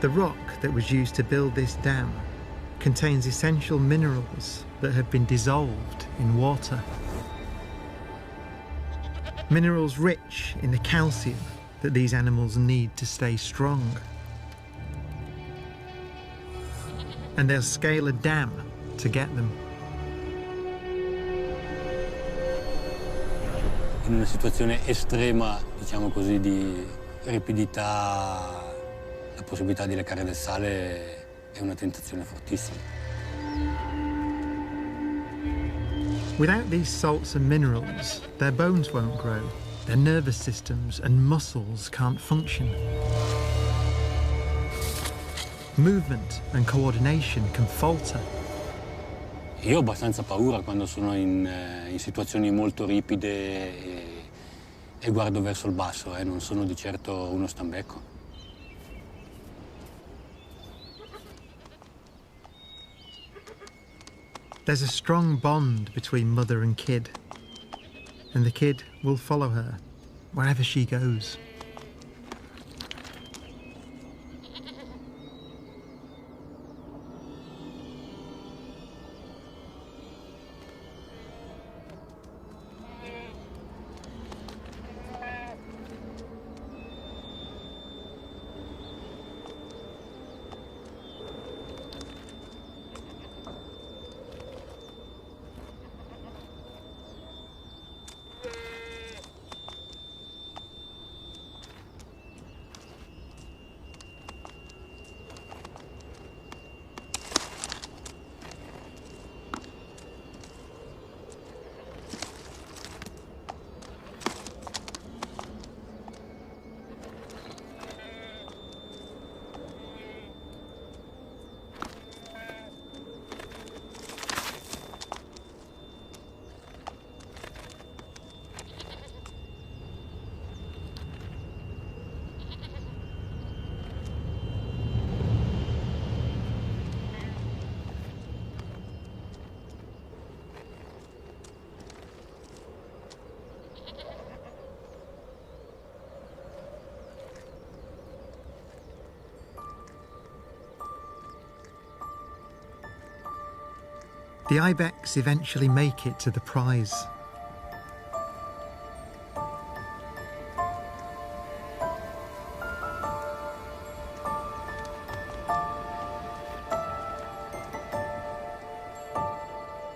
The rock that was used to build this dam contains essential minerals that have been dissolved in water. Minerals rich in the calcium that these animals need to stay strong. And they'll scale a dam to get them. In una situazione estrema, diciamo così, di ripidità, la possibilità di leccare del sale è una tentazione fortissima. Without these salts and minerals, their bones won't grow, their nervous systems and muscles can't function. Movement and coordination can falter. Io ho abbastanza paura quando sono in situazioni molto ripide e guardo verso il basso, non sono di certo uno stambecco. There's a strong bond between mother and kid, and the kid will follow her wherever she goes. The ibex eventually make it to the prize.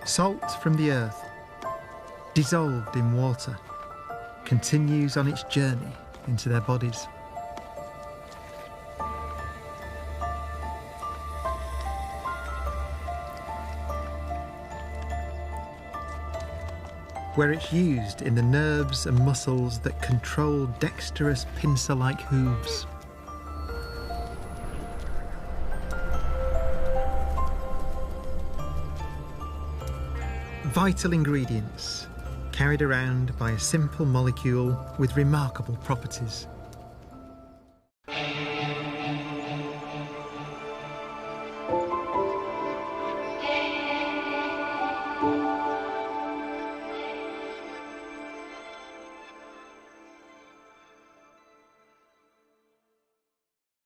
Salt from the earth, dissolved in water, continues on its journey into their bodies. Where it's used in the nerves and muscles that control dexterous pincer-like hooves. Vital ingredients carried around by a simple molecule with remarkable properties.